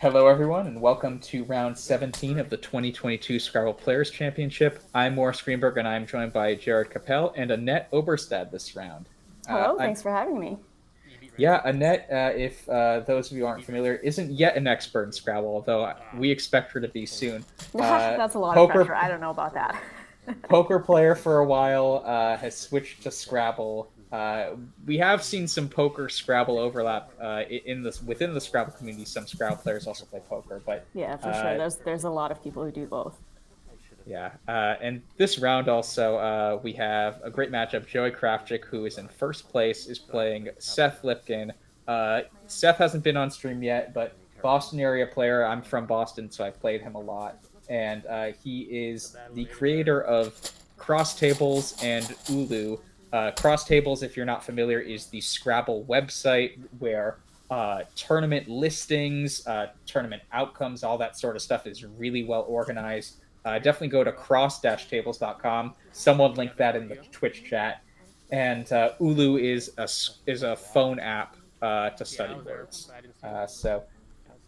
Hello, everyone, and welcome to round 17 of the 2022 Scrabble Players Championship. I'm Morris Greenberg, and I'm joined by Jared Capel and Annette Oberstad this round. Hello, I'm thanks for having me. Yeah, Annette, if those of you aren't familiar, isn't yet an expert in Scrabble, although we expect her to be soon. That's a lot of pressure. Poker I don't know about that. poker player for a while, has switched to Scrabble. We have seen some poker Scrabble overlap in this within the Scrabble community. Some Scrabble players also play poker, but Yeah, for sure. uh, There's a lot of people who do both. yeah. And this round also, we have a great matchup. Joey Krafchick, who is in first place, is playing Seth Lipkin. Seth hasn't been on stream yet, but Boston area player. I'm from Boston, so I've played him a lot. And he is the creator of Cross Tables and Ulu. Cross Tables, if you're not familiar, is the Scrabble website where tournament listings, tournament outcomes, all that sort of stuff is really well organized. Definitely go to cross-tables.com. Someone linked that in the Twitch chat. And Ulu is a phone app to study words.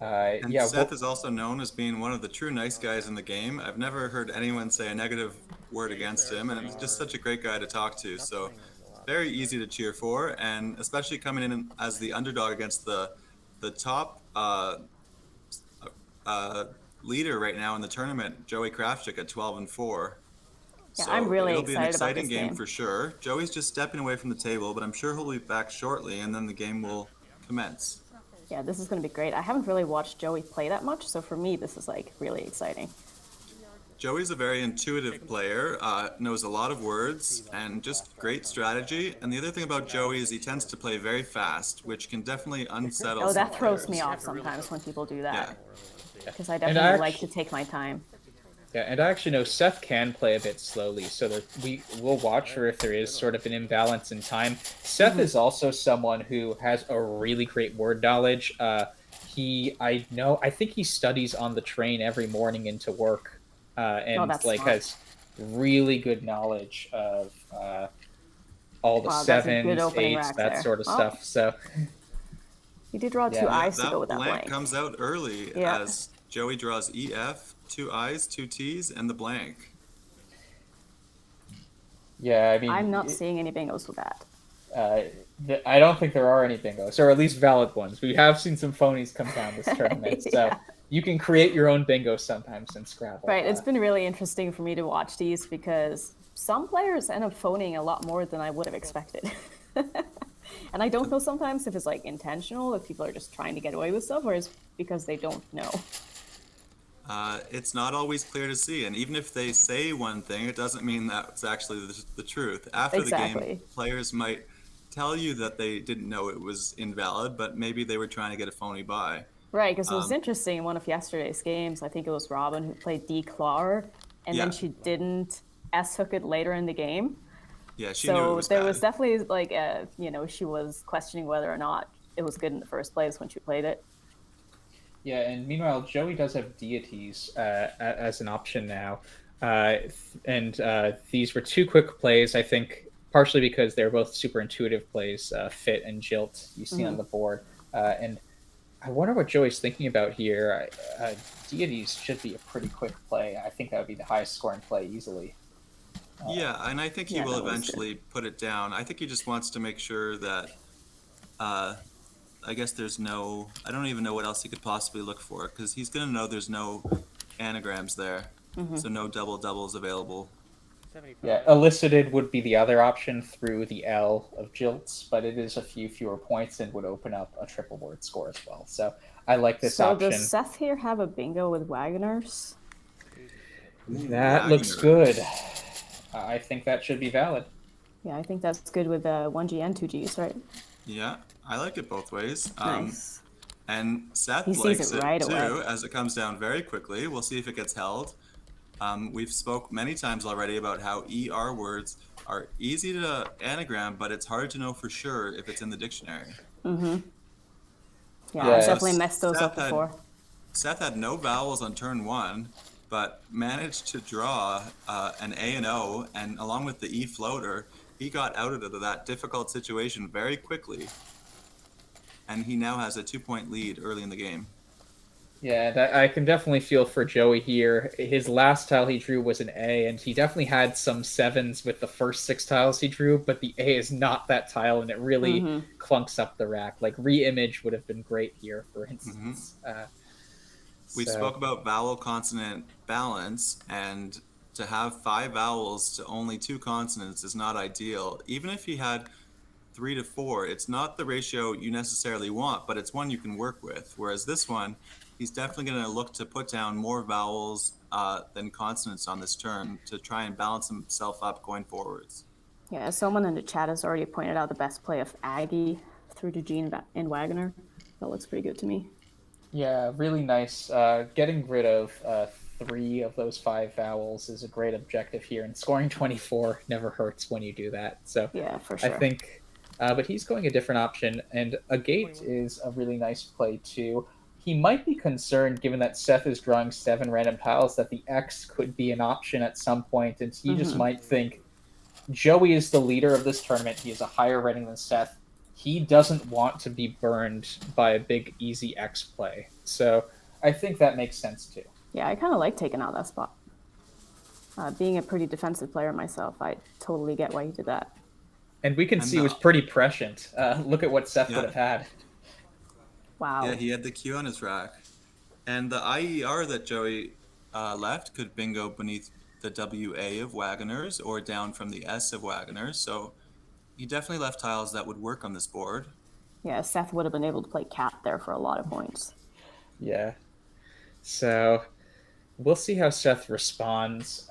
And Yeah, Seth is also known as being one of the true nice guys in the game. I've never heard anyone say a negative word against him, and he's just such a great guy to talk to. So very easy to cheer for, and especially coming in as the underdog against the top uh, leader right now in the tournament, Joey Krafchick at 12-4. Yeah, So I'm really it'll be an excited about exciting this game game. for sure. Joey's just stepping away from the table, but I'm sure he'll be back shortly, and then the game will commence. Yeah, this is going to be great. I haven't really watched Joey play that much, so for me, this is like really exciting. Joey's a very intuitive player, knows a lot of words, and just great strategy. And the other thing about Joey is he tends to play very fast, which can definitely unsettle Oh, some that throws me players. off sometimes when people do Yeah. that, because I and definitely like to take my time. I actually know Seth can play a bit slowly, so that we will watch for if there is sort of an imbalance in time. Seth is also someone who has a really great word knowledge. I think he studies on the train every morning into work, Oh, and that's like smart. has really good knowledge of all the Wow, that's a good sevens, opening eights, rack that there. sort of Well, stuff. So you did draw two yeah, Yeah, eyes to go that with that blank blank. comes out early Yeah. as Joey draws EF, two I's, two T's, and the blank. yeah. I I'm mean, not seeing any bingos with that. Uh, I don't think there are any bingos, or at least valid ones. We have seen some phonies come down this tournament, so Yeah. you can create your own bingo sometimes in Scrabble. Right. It's been really interesting for me to watch these because some players end up phoning a lot more than I would have expected. And I don't know sometimes if it's like intentional, if people are just trying to get away with stuff, or it's because they don't know. It's not always clear to see, and even if they say one thing, it doesn't mean that's actually the truth. After the game, Exactly. players might tell you that they didn't know it was invalid, but maybe they were trying to get a phony buy. Right. Because it was Um, interesting in one of yesterday's games. I think it was Robin who played D Clar, and then yeah, she didn't S hook it later in the game. yeah, she knew it So was there was bad. definitely like she was questioning whether or not it was good in the first place when she played it. Yeah, and meanwhile, Joey does have deities as an option now, and these were two quick plays. I think partially because they're both super intuitive plays, Fit and Jilt. You see on the board, and I wonder what Joey's thinking about here. Deities should be a pretty quick play. I think that would be the highest scoring play easily. Yeah, and I think he Yeah, will that was good. eventually put it down. I think he just wants to make sure that, uh, I guess there's no, I don't even know what else he could possibly look for, because he's going to know there's no anagrams there, so no double doubles available. Yeah, elicited would be the other option through the L of Jilts, but it is a few fewer points and would open up a triple word score as well. So I like this So does option. Seth here have a bingo with Wagoners? Ooh, That looks Wagner. good. I think that should be valid. Yeah, I think that's good with 1G and 2Gs, right? Yeah, I like it both ways. Nice. And He Seth sees likes it it right away. too, as it comes down very quickly. We'll see if it gets held. We've spoke many times already about how ER words are easy to anagram, but it's hard to know for sure if it's in the dictionary. Yeah, I've Yeah, So definitely messed those up before. Seth had no vowels on turn one, but managed to draw an A and O, and along with the E floater, he got out of that difficult situation very quickly, and he now has a 2-point lead early in the game. Yeah, I can definitely feel for Joey here. His last tile he drew was an A, and he definitely had some sevens with the first 6 tiles he drew, but the A is not that tile, and it really Mm-hmm. clunks up the rack. Like, Reimage would have been great here, for Hmm. instance. We So, spoke about vowel consonant balance, and to have 5 vowels to only 2 consonants is not ideal. Even if he had 3 to 4, it's not the ratio you necessarily want, but it's one you can work with. Whereas this one, he's definitely going to look to put down more vowels than consonants on this turn to try and balance himself up going forwards. Yeah, someone in the chat has already pointed out the best play of Aggie through to Gene and Wagner. That looks pretty good to me. yeah, really nice. Getting rid of 3 of those 5 vowels is a great objective here, and scoring 24 never hurts when you do that. So Yeah, for I sure. think, but he's going a different option, and a gate is a really nice play too. He might be concerned, given that Seth is drawing 7 random tiles, that the X could be an option at some point, and he just Mm-hmm. might think Joey is the leader of this tournament. He has a higher rating than Seth. He doesn't want to be burned by a big easy X play. So I think that makes sense too. Yeah, I kind of like taking out that spot. Being a pretty defensive player myself, I totally get why he did that. And we can And see it was pretty prescient. Look at what Seth would have had. Wow. Yeah, he had the Q on his rack. And the IER that Joey left could bingo beneath the WA of Wagoners or down from the S of Wagoners. So he definitely left tiles that would work on this board. Yeah, Seth would have been able to play cat there for a lot of points. Yeah. So we'll see how Seth responds.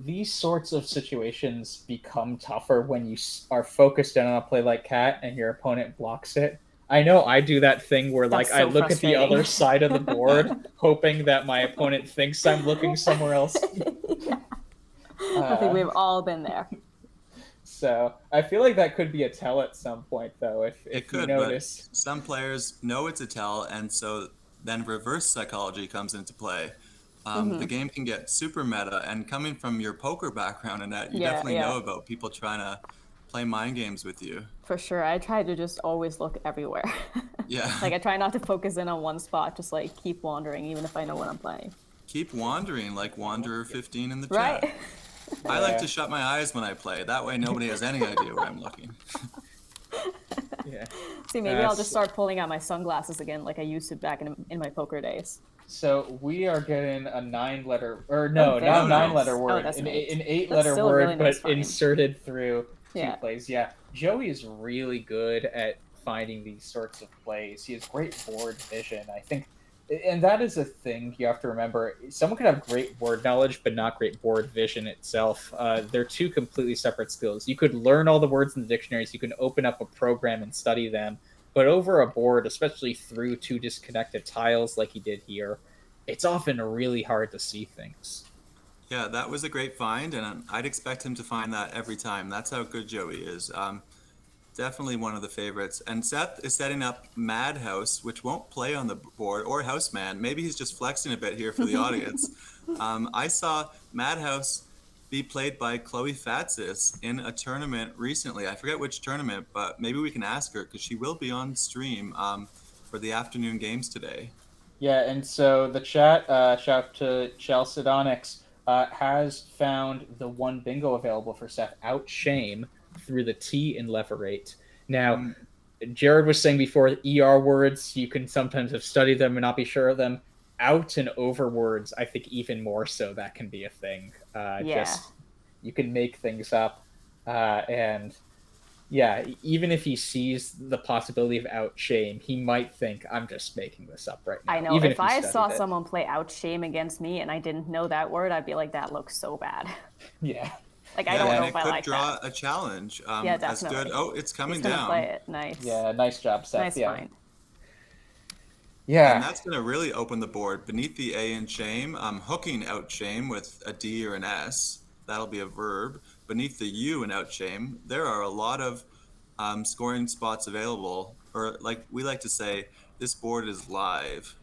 These sorts of situations become tougher when you are focused in on a play like cat and your opponent blocks it. I know I do that thing where like That's I so look at the frustrating. other side of the board, hoping that my opponent thinks I'm looking somewhere else. Yeah. I think we've all been there. So I feel like that could be a tell at some point, though, It if you could, but notice. some players know it's a tell, and so then reverse psychology comes into play. The game can get super meta, and coming from your poker background, Annette, you Yeah, definitely yeah. know about people trying to play mind games with you. For sure. I try to just always look everywhere. Yeah. Like I try not to focus in on one spot, just like keep wandering even if I know what I'm playing. Keep wandering like Wanderer 15 in the Right? chat. I like Yeah. to shut my eyes when I play. That way nobody has any idea where I'm looking. Yeah. See, maybe I'll just start pulling out my sunglasses again like I used to back in my poker days. So we are getting a 9-letter, or no, Oh, not very 9-letter nice. word, that's an, an eight. an That's 8-letter still a word, really nice but find. inserted through Yeah. 2 plays. Yeah, Joey is really good at finding these sorts of plays. He has great board vision. I think, and that is a thing you have to remember. Someone can have great word knowledge, but not great board vision itself. They're 2 completely separate skills. You could learn all the words in the dictionaries. You can open up a program and study them. But over a board, especially through 2 disconnected tiles like he did here, it's often really hard to see things. Yeah, that was a great find, and I'd expect him to find that every time. That's how good Joey is. Definitely one of the favorites. And Seth is setting up Madhouse, which won't play on the board, or Houseman. Maybe he's just flexing a bit here for the audience. I saw Madhouse be played by Chloe Fatsis in a tournament recently. I forget which tournament, but maybe we can ask her because she will be on stream for the afternoon games today. Yeah, and so the chat, shout to Chalcedonics, has found the 1 bingo available for Seth, Outshame, through the T in Leverate. Now, Jared was saying before, ER words, you can sometimes have studied them and not be sure of them. Out and over words, I think even more so that can be a thing. Yeah. Just, you can make things up. And yeah, even if he sees the possibility of outshame, he might think, I'm just making this up right now. I know. Even If he I studied saw it. someone play outshame against me and I didn't know that word, I'd be like, that looks so bad. Yeah. Like, I Yeah, don't and know it if I could like draw that. a challenge. Yeah, As definitely. good. Oh, it's coming He's gonna down. play it. Nice. Yeah, nice job, Seth. Nice yeah. find. Yeah. And that's going to really open the board. Beneath the A in shame, hooking out shame with a D or an S. That'll be a verb. Beneath the U in out shame, there are a lot of scoring spots available. Or like we like to say, this board is live.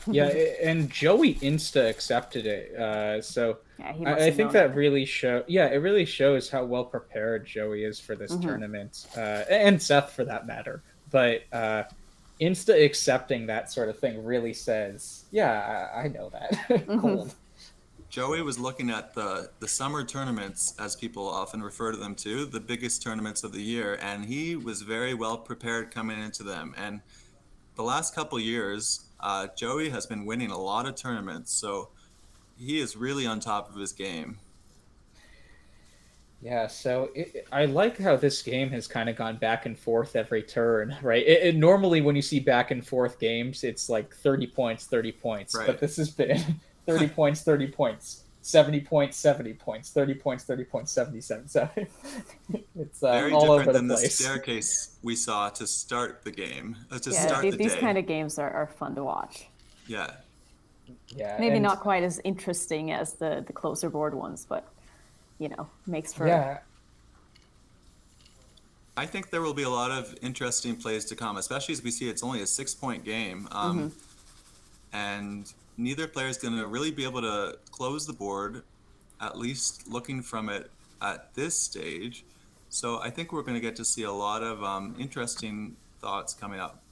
Yeah, and Joey insta accepted it. So Yeah, he must I have think known that it. really it really shows how well prepared Joey is for this tournament, and Seth for that matter. But insta accepting that sort of thing really says, yeah, I know that. Cold. Joey was looking at the summer tournaments, as people often refer to them to, the biggest tournaments of the year, and he was very well prepared coming into them. And the last couple years, Joey has been winning a lot of tournaments, so he is really on top of his game. Yeah, so I like how this game has kind of gone back and forth every turn, right? Normally, when you see back and forth games, it's like 30 points, 30 points. Right. But this has been 30 points, 30 points, 70 points, 70 points, 30 points, 30 points, 77. So it's Very all over different the than the place. staircase we saw to start the game, to Yeah, start the these day. kind of games are fun to watch. Yeah. Yeah, Maybe and not quite as interesting as the closer board ones, but makes for yeah, I think there will be a lot of interesting plays to come, especially as we see it's only a 6-point game. And neither player is going to really be able to close the board, at least looking from it at this stage. So I think we're going to get to see a lot of interesting thoughts coming up.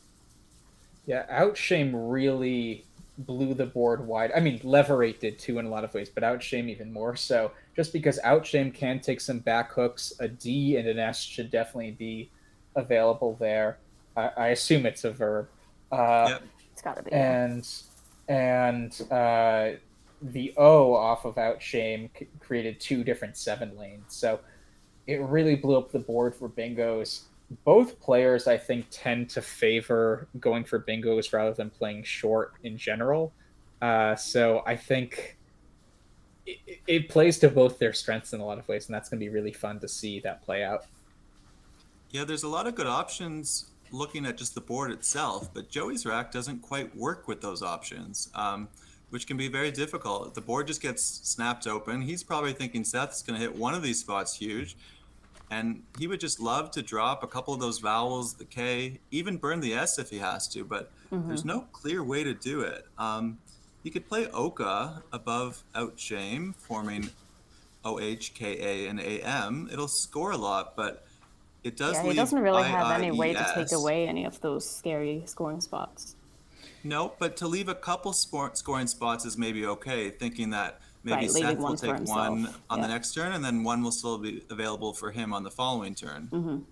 yeah. Outshame really blew the board wide. I mean, Leverate did too in a lot of ways, but Outshame even more so. Just because Outshame can take some back hooks, a D and an S should definitely be available there. I assume it's a verb. Yep. it's got to be. And the O off of Outshame created two different 7 lanes. So it really blew up the board for bingos. Both players, I think, tend to favor going for bingos rather than playing short in general. So I think it plays to both their strengths in a lot of ways, and that's going to be really fun to see that play out. Yeah, there's a lot of good options looking at just the board itself, but Joey's rack doesn't quite work with those options, which can be very difficult. The board just gets snapped open. He's probably thinking Seth's going to hit one of these spots huge, and he would just love to drop a couple of those vowels, the K, even burn the S if he has to, but there's no clear way to do it. He could play Oka above Outshame, forming OH, KA, and AM. It'll score a lot, but it does Yeah, he leave doesn't really have any way to take IIES. away any of those scary scoring spots. No, but to leave a couple scoring spots is maybe okay, thinking that maybe Right, leaving Seth will one for take one himself. on the Yeah. next turn, and then one will still be available for him on the following turn.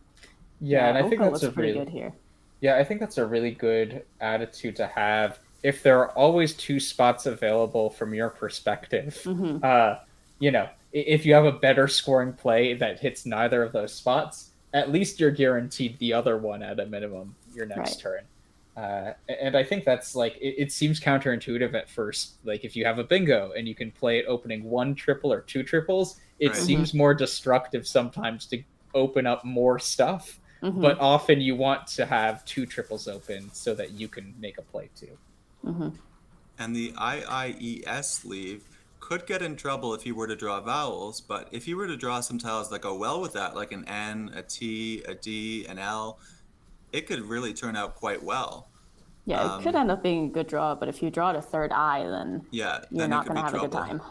Yeah, and I think Oka that's looks a pretty really good here. Yeah, I think that's a really good attitude to have. If there are always two spots available from your perspective, if you have a better scoring play that hits neither of those spots, at least you're guaranteed the other one at a minimum your next Right. turn. And I think that's like it seems counterintuitive at first. Like if you have a bingo and you can play it opening one triple or two triples, it Right. seems more destructive sometimes to open up more stuff. But Mm-hmm. often you want to have two triples open so that you can make a play too. And the IIES leave could get in trouble if he were to draw vowels, but if he were to draw some tiles that go well with that, like an N, a T, a D, an L, it could really turn out quite well. Yeah, it could end up being a good draw, but if you draw the third eye, then Yeah, you're then it not could going to be have a good trouble.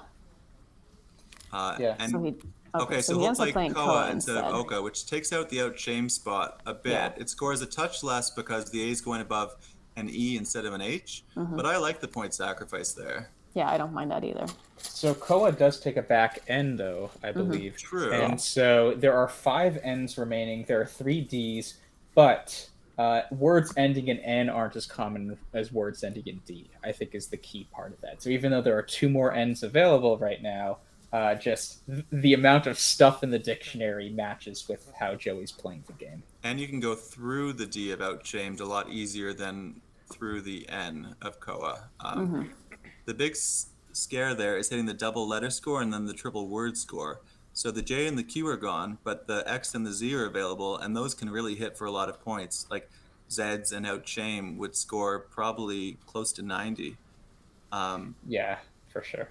time. Yeah. And So he okay, so he he'll ends up play playing Koa instead of instead. Oka, which takes out the Outshame spot a bit. Yeah. It scores a touch less because the A is going above an E instead of an H, but I like the point sacrifice there. Yeah, I don't mind that either. So Koa does take a back end though, I believe. True. And Yeah. so there are 5 N's remaining. There are 3 D's, but words ending in N aren't as common as words ending in D, I think is the key part of that. So even though there are 2 more N's available right now, just the amount of stuff in the dictionary matches with how Joey's playing the game. And you can go through the D of Outshamed a lot easier than through the N of Koa. The big scare there is hitting the double letter score and then the triple word score. So the J and the Q are gone, but the X and the Z are available, and those can really hit for a lot of points. Like Zeds and Outshame would score probably close to 90. Yeah, for sure.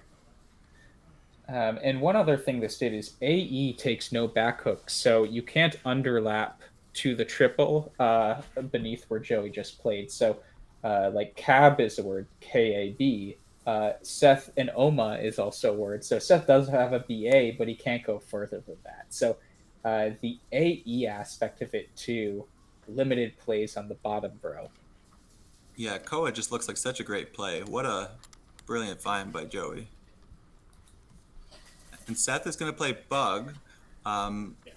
And one other thing this did is AE takes no back hooks, so you can't underlap to the triple beneath where Joey just played. So, like cab is a word, KAB. Seth and Oma is also a word. So Seth does have a BA, but he can't go further than that. So the AE aspect of it too limited plays on the bottom row. Yeah, Koa just looks like such a great play. What a brilliant find by Joey. And Seth is going to play Bug,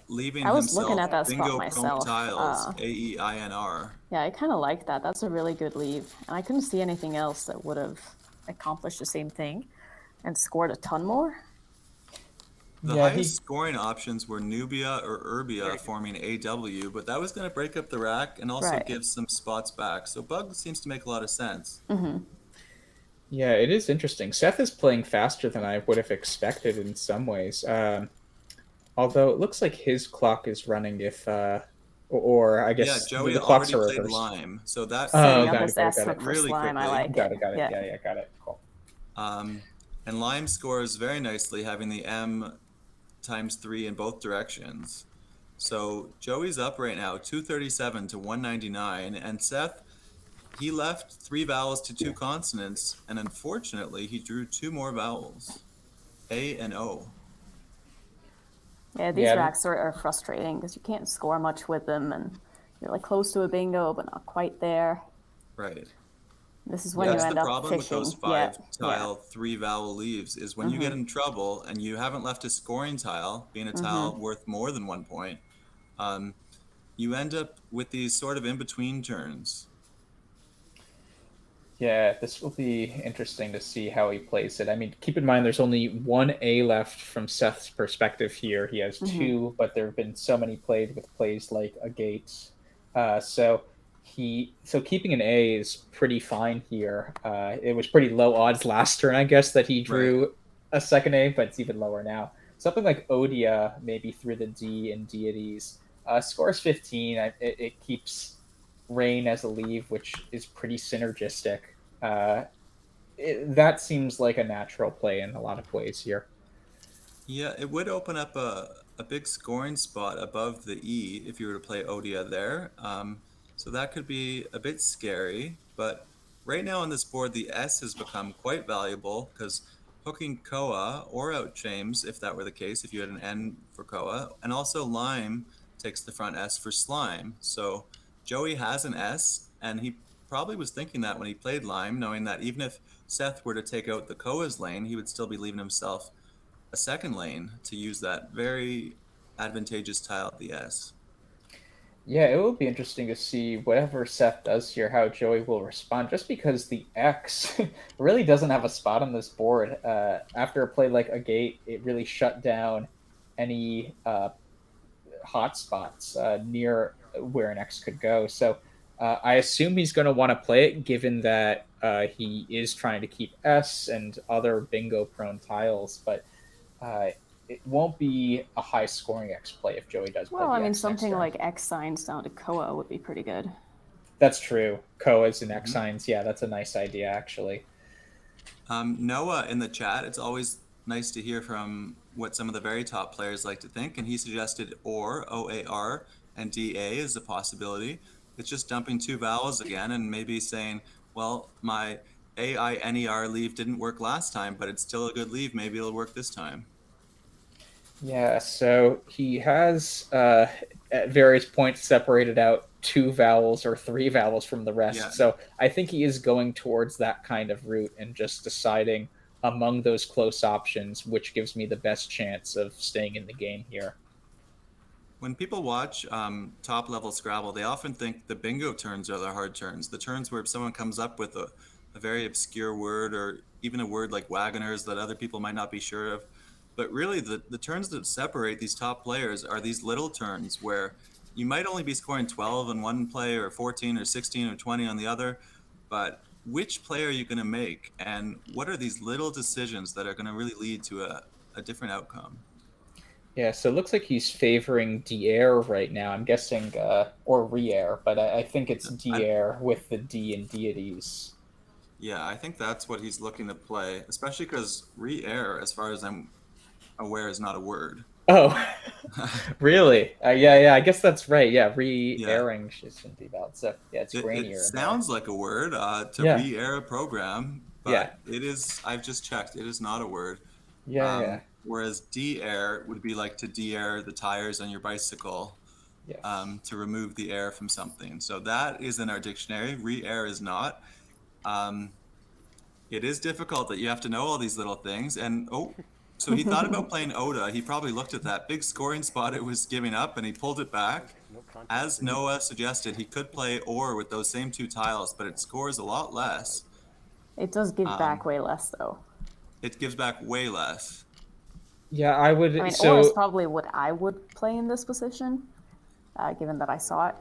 leaving I was looking himself at that spot bingo prone myself. tiles, AEINR. Yeah, I kind of like that. That's a really good leave. And I couldn't see anything else that would have accomplished the same thing and scored a ton more. The Yeah, highest he scoring options were Nubia or Urbia forming AW, but that was going to break up the rack and also Right. give some spots back. So Bug seems to make a lot of sense. Yeah, it is interesting. Seth is playing faster than I would have expected in some ways. Although it looks like his clock is running if, or I Yeah, guess Joey the clocks already are played reversed. Lime, so that Oh, Setting proved up got his it, got it, S got hook it. for really slime, I quickly. like Got it. it, got it. Yeah. Yeah, yeah, got it. Cool. And Lime scores very nicely, having the M times 3 in both directions. So Joey's up right now, 237 to 199, and Seth, he left 3 vowels to 2 consonants, and unfortunately, he drew 2 more vowels, A and O. Yeah, these Yeah, racks are frustrating because you can't score much with them and you're like close to a bingo, but not quite there. Right. This is when you That's the end up problem with those fishing. Yeah, 5 yeah. tile, 3 vowel leaves, is when you get in trouble and you haven't left a scoring tile, being a tile worth more than 1 point, um, you end up with these sort of in between turns. yeah, this will be interesting to see how he plays it. I mean, keep in mind there's only one A left from Seth's perspective here. He has two, but there have been so many played with plays like a gate. So keeping an A is pretty fine here. It was pretty low odds last turn, I guess, that he Right. drew a second A, but it's even lower now. Something like Odia, maybe through the D and deities, scores 15. It keeps Rain as a leave, which is pretty synergistic. Uh, that seems like a natural play in a lot of ways here. Yeah, it would open up a big scoring spot above the E if you were to play Odia there. So that could be a bit scary. But right now on this board, the S has become quite valuable because hooking Koa or out James, if that were the case, if you had an N for Koa, and also Lime takes the front S for Slime. So Joey has an S, and he probably was thinking that when he played Lime, knowing that even if Seth were to take out the Koa's lane, he would still be leaving himself a second lane to use that very advantageous tile at the S. Yeah, it will be interesting to see whatever Seth does here, how Joey will respond, just because the X really doesn't have a spot on this board. After a play like a gate, it really shut down any hot spots near where an X could go. So I assume he's going to want to play it, given that he is trying to keep S and other bingo prone tiles, but uh, it won't be a high scoring X play if Joey does play Well, the I mean, X next something turn. like X signs down to Koa would be pretty good. That's true. Koas and X Mhm. signs. Yeah, that's a nice idea, actually. Noah in the chat, it's always nice to hear from what some of the very top players like to think, and he suggested OAR, and DA is a possibility. It's just dumping 2 vowels again and maybe saying, well, my AINER leave didn't work last time, but it's still a good leave. Maybe it'll work this time. Yeah, so he has at various points separated out 2 vowels or 3 vowels from the Yeah. rest. So I think he is going towards that kind of route and just deciding among those close options which gives me the best chance of staying in the game here. When people watch top level Scrabble, they often think the bingo turns are the hard turns. The turns where someone comes up with a very obscure word or even a word like wagoners that other people might not be sure of. But really, the turns that separate these top players are these little turns where you might only be scoring 12 in one play or 14 or 16 or 20 on the other. But which play are you going to make? And what are these little decisions that are going to really lead to a different outcome? Yeah, so it looks like he's favoring Dier right now. I'm guessing, or Rier, but I think it's I, Dier with the D and deities. Yeah, I think that's what he's looking to play, especially because re-air, as far as I'm aware, is not a word. Oh, really? Yeah, I guess that's right. Yeah, Yeah, re-airing shouldn't be valid. So yeah, it's it grainier in there. sounds like a word to Yeah, re-air a program, yeah, but it is, I've just checked, it is not a word. yeah. Whereas de-air would be like to de-air the tires on your bicycle. Yes. To remove the air from something. So that is in our dictionary. Re-air is not. It is difficult that you have to know all these little things. And so he thought about playing Oda. He probably looked at that big scoring spot it was giving up and he pulled it back. As Noah suggested, he could play Or with those same 2 tiles, but it scores a lot less. It does give back way less, though. It gives back way less. Yeah, I would. I mean, so or is probably what I would play in this position, given that I saw it.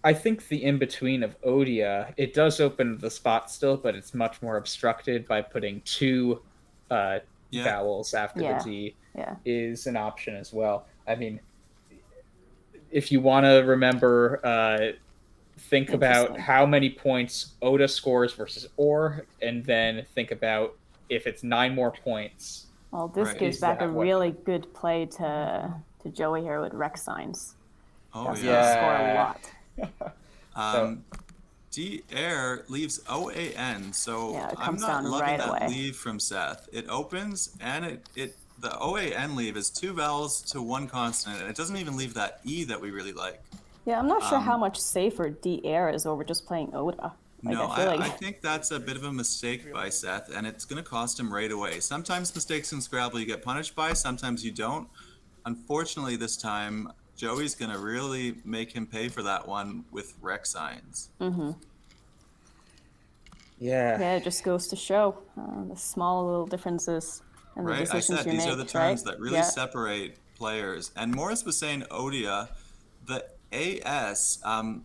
I think the in between of Odia, it does open the spot still, but it's much more obstructed by putting 2 vowels after the D is an option as well. I mean, if you want to remember, think about how many points Oda scores versus Or, and then think about if it's 9 more points. Well, this gives back a really good play to Joey here with Rex signs. Oh, yeah. Score a lot. D-Air leaves OAN, so it I'm comes not down loving right that away. leave from Seth. It opens, and the OAN leave is 2 vowels to 1 consonant, and it doesn't even leave that E that we really like. Yeah, I'm not sure how much safer D-Air is over just playing Oda. I think that's a bit of a mistake by Seth, and it's going to cost him right away. Sometimes mistakes in Scrabble you get punished by, sometimes you don't. Unfortunately, this time, Joey's going to really make him pay for that one with rec signs. Mm-hmm. Yeah, it just goes to show the small little differences in the decisions you make. These are the terms that really separate players. And Morris was saying Odia, the AS,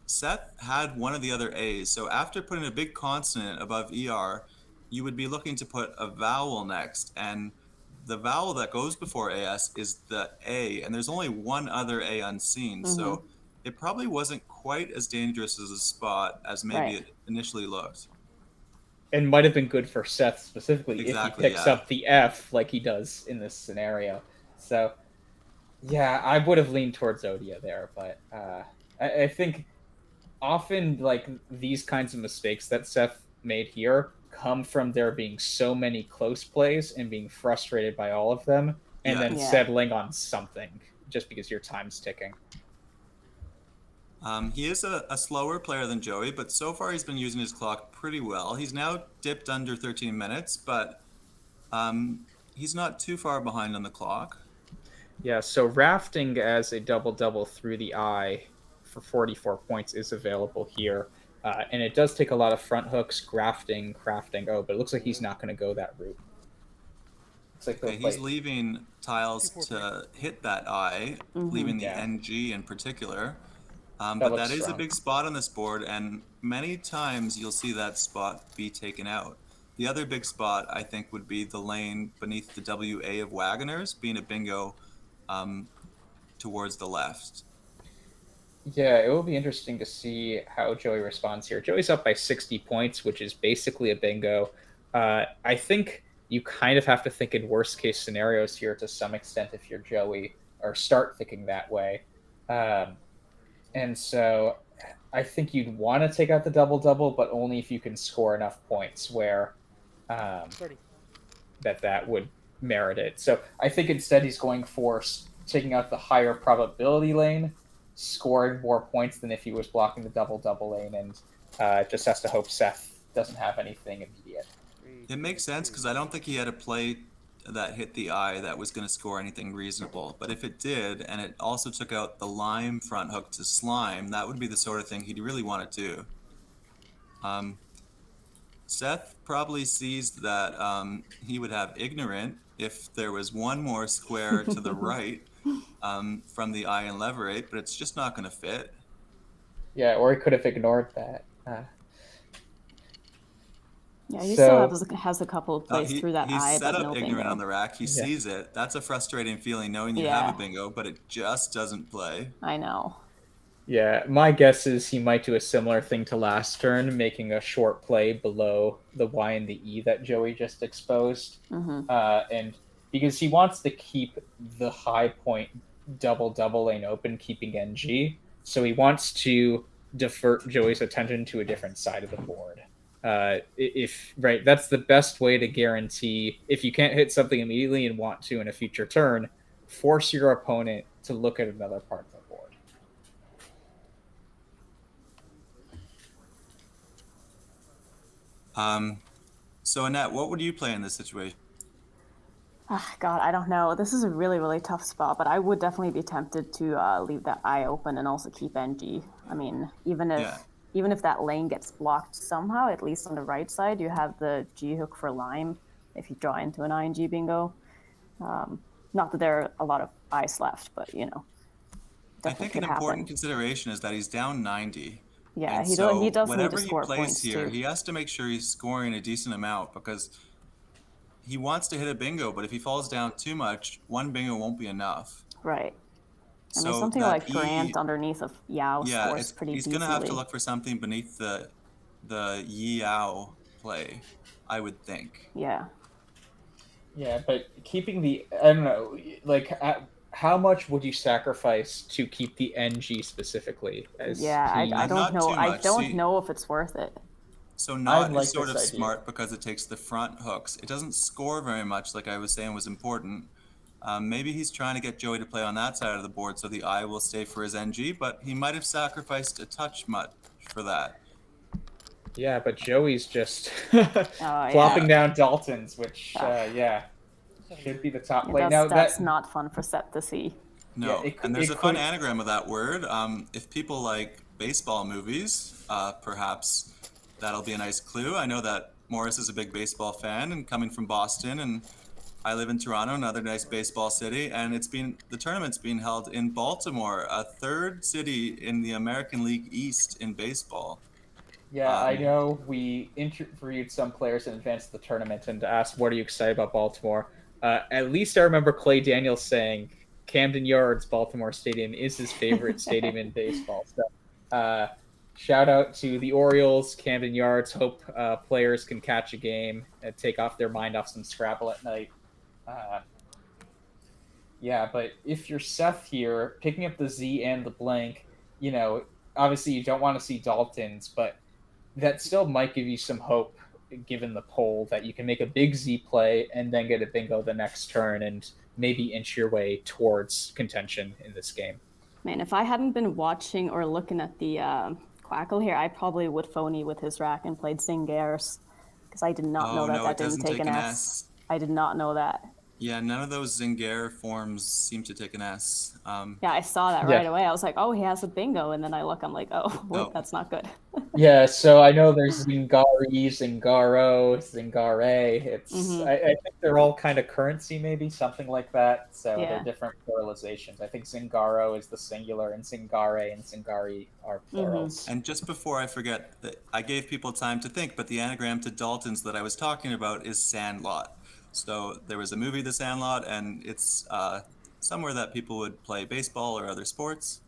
Seth had one of the other A's. So after putting a big consonant above ER, you would be looking to put a vowel next. And the vowel that goes before AS is the A, and there's only one other A unseen. Mm-hmm. So it probably wasn't quite as dangerous as a spot as maybe it initially looked. And might have been good for Seth specifically if he picks up the F like he does in this scenario. So, yeah, I would have leaned towards Odia there, but I think often like these kinds of mistakes that Seth made here come from there being so many close plays and being frustrated by all of them, and then settling on something just because your time's ticking. He is a slower player than Joey, but so far he's been using his clock pretty well. He's now dipped under 13 minutes, but he's not too far behind on the clock. Yeah, so rafting as a double-double through the eye for 44 points is available here. And it does take a lot of front hooks, grafting, crafting. Oh, but it looks like he's not going to go that route. He's leaving tiles to hit that eye, leaving the NG in particular. But that is a big spot on this board, and many times you'll see that spot be taken out. The other big spot, I think, would be the lane beneath the WA of Wagoners, being a bingo towards the left. Yeah, it will be interesting to see how Joey responds here. Joey's up by 60 points, which is basically a bingo. I think you kind of have to think in worst-case scenarios here to some extent if you're Joey, or start thinking that way. And so I think you'd want to take out the double-double, but only if you can score enough points where that would merit it. So I think instead he's going for taking out the higher probability lane, scoring more points than if he was blocking the double-double lane, and just has to hope Seth doesn't have anything immediate. It makes sense because I don't think he had a play that hit the eye that was going to score anything reasonable. But if it did, and it also took out the lime front hook to slime, that would be the sort of thing he'd really want to do. Seth probably sees that he would have ignorant if there was one more square to the right from the eye and leverate, but it's just not going to fit. Yeah, or he could have ignored that. Yeah, he still has a couple of plays through that eye, but no bingo. He's set up ignorant on the rack. He sees it. That's a frustrating feeling, knowing you have a bingo, but it just doesn't play. I know. Yeah, my guess is he might do a similar thing to last turn, making a short play below the Y and the E that Joey just exposed. And because he wants to keep the high point double-double lane open, keeping NG, so he wants to divert Joey's attention to a different side of the board. That's the best way to guarantee, if you can't hit something immediately and want to in a future turn, force your opponent to look at another part of the board. So Annette, what would you play in this situation? Ah, God, I don't know. This is a really, really tough spot, but I would definitely be tempted to leave that eye open and also keep NG. I mean, Yeah, even if that lane gets blocked somehow, at least on the right side, you have the G hook for Lime if you draw into an ING bingo. Not that there are a lot of eyes left, but I definitely think an could important happen. consideration is that he's down 90. Yeah, And he so does need to whatever he score plays points here, too. he has to make sure he's scoring a decent amount because he wants to hit a bingo, but if he falls down too much, one bingo won't be enough. Right. I mean, So something that like Grant underneath of Yao yeah, scores pretty he's gonna have to decently. look for something beneath the Yao play, I would think. Yeah. Yeah, but keeping the I don't know, like how much would you sacrifice to keep the NG specifically? As Yeah, I he, don't Not know. too I much. don't See, know if it's worth it. so I not is like sort this of idea. smart because it takes the front hooks. It doesn't score very much, like I was saying was important. Maybe he's trying to get Joey to play on that side of the board so the eye will stay for his NG, but he might have sacrificed a touch much for that. Yeah, but Joey's just Oh plopping yeah. Yeah, down Daltons, which Ugh. yeah, should be the top Yeah, play. Now that's that not fun for Seth to see. yeah, no. And there's it a fun could anagram of that word. If people like baseball movies, perhaps that'll be a nice clue. I know that Morris is a big baseball fan and coming from Boston, and I live in Toronto, another nice baseball city, and the tournament's being held in Baltimore, a third city in the American League East in baseball. yeah, I Um, know we interviewed some players in advance of the tournament and asked, "What are you excited about Baltimore?" At least I remember Clay Daniels saying Camden Yards, Baltimore Stadium, is his favorite stadium in baseball. So, shout out to the Orioles, Camden Yards. Hope players can catch a game and take off their mind off some Scrabble at night. Uh, yeah, but if you're Seth here, picking up the Z and the blank, you know, obviously you don't want to see Daltons, but that still might give you some hope given the poll that you can make a big Z play and then get a bingo the next turn and maybe inch your way towards contention in this game. Man, if I hadn't been watching or looking at the Quackle here, I probably would phony with his rack and played Singers because I did not know oh that no, that it didn't doesn't take take an an S. S. I did not know that. Yeah, none of those Zinger forms seem to take an S. Yeah, I saw that Yeah. right away. I was like, oh, he has a bingo. And then I look, I'm like, oh, wait, No, that's not good. Yeah, so I know there's Zingari, Zingaro, Zingare. It's Mm-hmm. I think they're all kind of currency, maybe something like that. So they're Yeah. different pluralizations. I think Zingaro is the singular, and Zingare and Zingari are Mm-hmm. plurals. and just before I forget, that I gave people time to think, but the anagram to Dalton's that I was talking about is Sandlot. So there was a movie, The Sandlot, and it's somewhere that people would play baseball or other sports.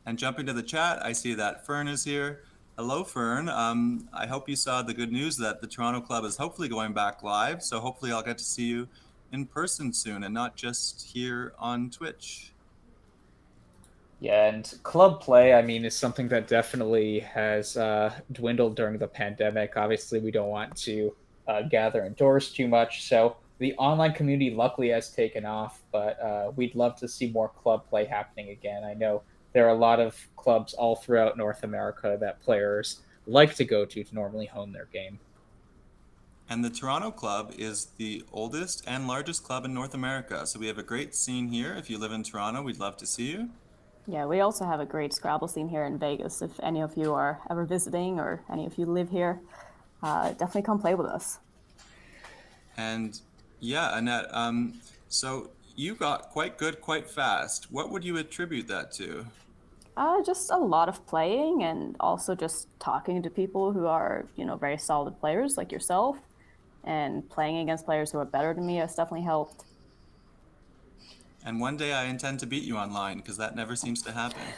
And jumping to the chat, I see that Fern is here. Hello, Fern. I hope you saw the good news that the Toronto Club is hopefully going back live. So hopefully I'll get to see you in person soon and not just here on Twitch. Yeah, and club play, I mean, is something that definitely has dwindled during the pandemic. Obviously, we don't want to gather indoors too much. So the online community luckily has taken off, but we'd love to see more club play happening again. I know there are a lot of clubs all throughout North America that players like to go to normally hone their game. And the Toronto Club is the oldest and largest club in North America. So we have a great scene here. If you live in Toronto, we'd love to see you. Yeah, we also have a great Scrabble scene here in Vegas. If any of you are ever visiting or any of you live here, definitely come play with us. And yeah, Annette, so you got quite good quite fast. What would you attribute that to? Just a lot of playing and also just talking to people who are, very solid players like yourself, and playing against players who are better than me has definitely helped. And one day I intend to beat you online because that never seems to happen.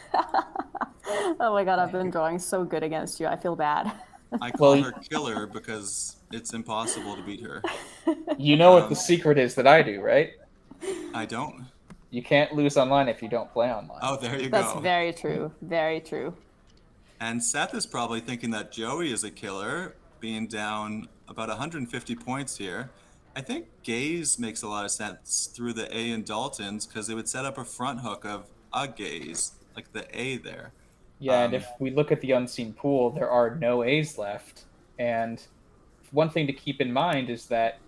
Oh my god, I've been drawing so good against you. I feel bad. I call Well, her killer because it's impossible to beat her. you know what the secret is that I do, right? I don't. You can't lose online if you don't play online. Oh, there you That's go. very true. Very true. And Seth is probably thinking that Joey is a killer, being down about 150 points here. I think gaze makes a lot of sense through the A in Dalton's because it would set up a front hook of a gaze, like the A there. Yeah, and if we look at the unseen pool, there are no A's left. And one thing to keep in mind is that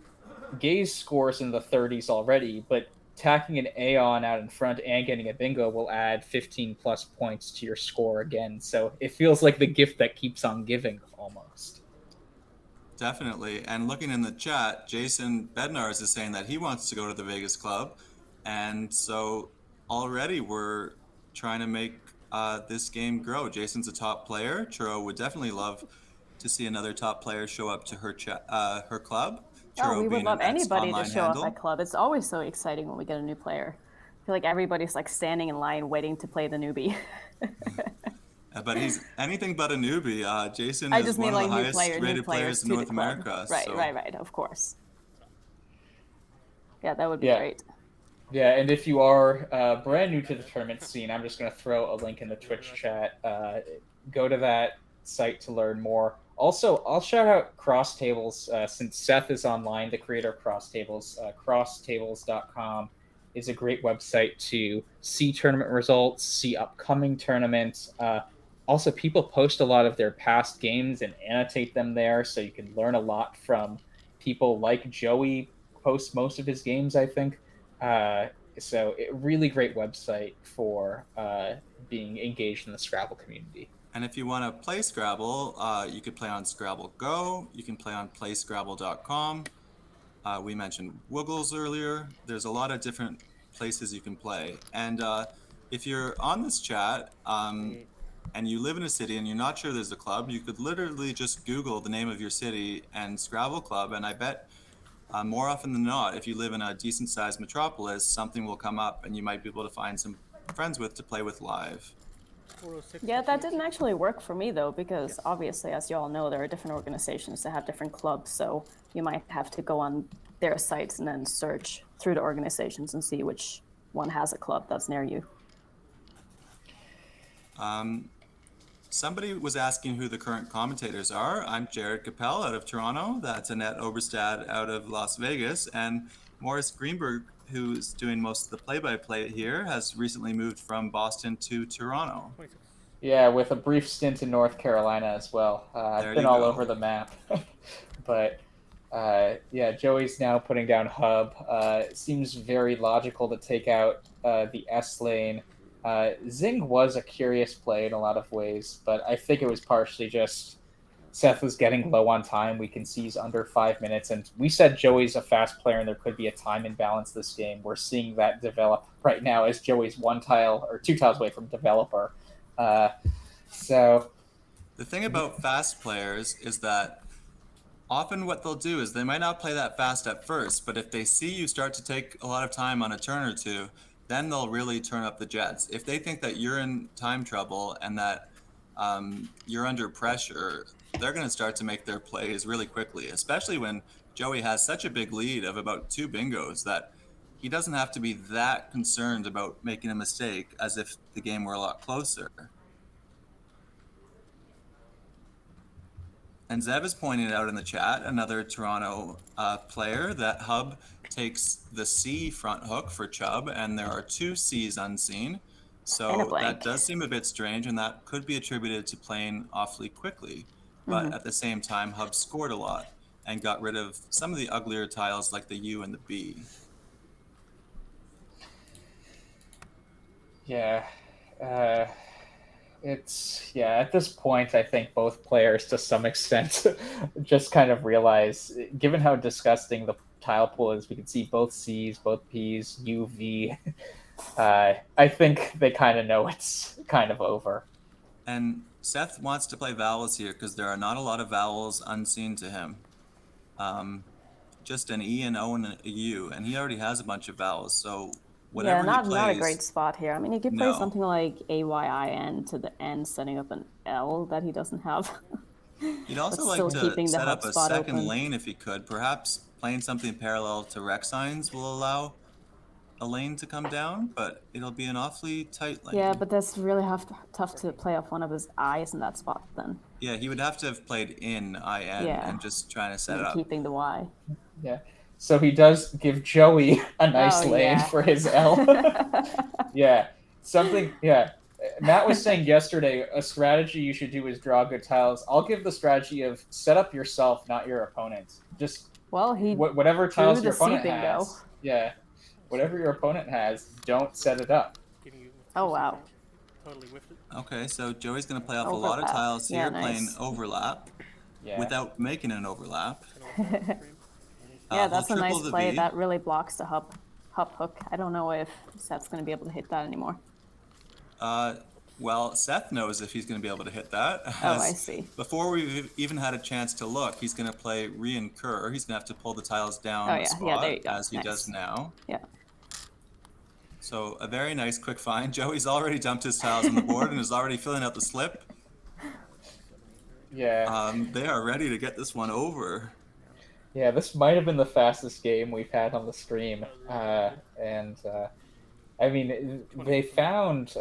Gaze scores in the 30s already, but tacking an Aeon out in front and getting a bingo will add 15 plus points to your score again. So it feels like the gift that keeps on giving almost. Definitely. And looking in the chat, Jason Bednars is saying that he wants to go to the Vegas Club. And so already we're trying to make this game grow. Jason's a top player. Churro would definitely love to see another top player show up to her her club. Churro We would being love an anybody to ex-online show handle. up at club. It's always so exciting when we get a new player. I feel like everybody's like standing in line waiting to play the newbie. But he's anything but a newbie. Jason I is just one mean of the like highest new rated players players in to North the club. America. Right, so. right, of course. Yeah, that would be great. Yeah, and if you are brand new to the tournament scene, I'm just going to throw a link in the Twitch chat. Go to that site to learn more. Also, I'll shout out Cross Tables since Seth is online, the creator of Cross Tables. Crosstables.com is a great website to see tournament results, see upcoming tournaments. Also, people post a lot of their past games and annotate them there, so you can learn a lot from people like Joey posts most of his games, I think. So really great website for being engaged in the Scrabble community. And if you want to play Scrabble, you could play on Scrabble Go. You can play on playscrabble.com. We mentioned Woogles earlier. There's a lot of different places you can play. And if you're on this chat and you live in a city and you're not sure there's a club, you could literally just Google the name of your city and Scrabble Club. And I bet more often than not, if you live in a decent-sized metropolis, something will come up and you might be able to find some friends to play with live. Yeah, that didn't actually work for me though, because obviously, as you all know, there are different organizations that have different clubs, so you might have to go on their sites and then search through the organizations and see which one has a club that's near you. Somebody was asking who the current commentators are. I'm Jared Capel out of Toronto. That's Annette Oberstad out of Las Vegas. And Morris Greenberg, who's doing most of the play-by-play here, has recently moved from Boston to Toronto. Yeah, with a brief stint in North Carolina as well. I've been all over the map. But yeah, Joey's now putting down Hub. It seems very logical to take out the S lane. Zing was a curious play in a lot of ways, but I think it was partially just Seth was getting low on time. We can see he's under 5 minutes, and we said Joey's a fast player and there could be a time imbalance this game. We're seeing that develop right now as Joey's 1 tile or 2 tiles away from developer. So the thing about fast players is that often what they'll do is they might not play that fast at first, but if they see you start to take a lot of time on a turn or two, then they'll really turn up the jets. If they think that you're in time trouble and that you're under pressure, they're going to start to make their plays really quickly, especially when Joey has such a big lead of about 2 bingos that he doesn't have to be that concerned about making a mistake as if the game were a lot closer. And Zev is pointing out in the chat, another Toronto player, that Hub takes the C front hook for Chubb, and there are 2 C's unseen. So that does seem a bit strange, and that could be attributed to playing awfully quickly. But at the same time, Hub scored a lot and got rid of some of the uglier tiles like the U and the B. Yeah. At this point, I think both players, to some extent, just kind of realize, given how disgusting the tile pool is, we can see both C's, both P's, U, V. I think they kind of know it's kind of over. And Seth wants to play vowels here because there are not a lot of vowels unseen to him. Just an E, an O, and a U, and he already has a bunch of vowels, so whatever he plays, not a great spot here. I mean, he could play something like AYIN to the N, setting up an L that he doesn't have. He'd also like to set up a second lane if he could. Perhaps playing something parallel to rec signs will allow a lane to come down, but it'll be an awfully tight lane. Yeah, but that's really tough to play off one of his I's in that spot then. Yeah, he would have to have played in IN and just trying to set it up. Keeping the Y. Yeah. So he does give Joey a nice lane for his L. Yeah. Something, Matt was saying yesterday a strategy you should do is draw good tiles. I'll give the strategy of set up yourself, not your opponent. Just Well, he whatever drew tiles the your C opponent bingo. has. Yeah, whatever your opponent has, don't set it up. Oh, wow. Okay, so Joey's going to play off a lot of Overlap. tiles Yeah, here, playing nice. overlap Yeah. without making an overlap. Yeah, He'll that's a triple nice the play. V. That really blocks the hop hook. I don't know if Seth's going to be able to hit that anymore. Well, Seth knows if he's going to be able to hit that. Oh, I see. Before we've even had a chance to look, he's going to play reincur. He's going to have to pull the tiles down Oh, a yeah. spot, Yeah, there you go. as he does Nice. now. Yeah. So a very nice quick find. Joey's already dumped his tiles on the board and is already filling out the slip. Yeah. They are ready to get this one over. Yeah, this might have been the fastest game we've had on the stream. I mean, they found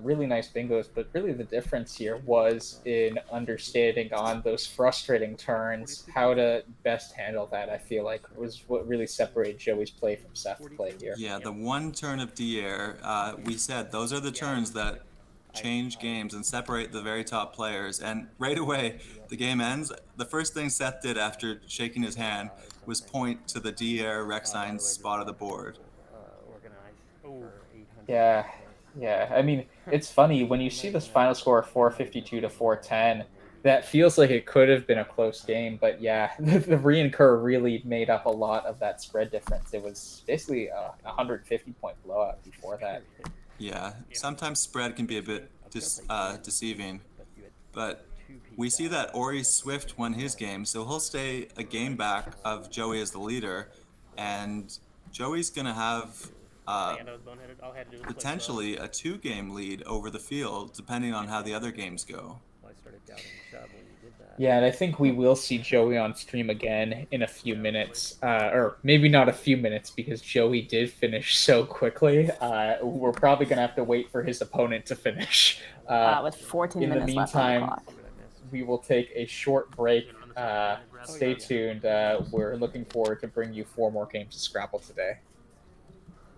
really nice bingos, but really the difference here was in understanding on those frustrating turns how to best handle that. I feel like was what really separated Joey's play from Seth's play here. Yeah, the one turn of D-Air, we said those are the turns that change games and separate the very top players. And right away, the game ends. The first thing Seth did after shaking his hand was point to the D-Air Rexine's spot of the board. Yeah, yeah. I mean, it's funny when you see this final score 452 to 410. That feels like it could have been a close game, but yeah, the reincur really made up a lot of that spread difference. It was basically a 150-point blowout before that. Yeah, sometimes spread can be a bit deceiving, but we see that Ori Swift won his game, so he'll stay a game back of Joey as the leader, and Joey's gonna have potentially a 2-game lead over the field, depending on how the other games go. Yeah, and I think we will see Joey on stream again in a few minutes, or maybe not a few minutes because Joey did finish so quickly. We're probably gonna have to wait for his opponent to finish. With 14 in the minutes left on the meantime, clock. we will take a short break. Stay tuned. We're looking forward to bring you 4 more games of Scrabble today.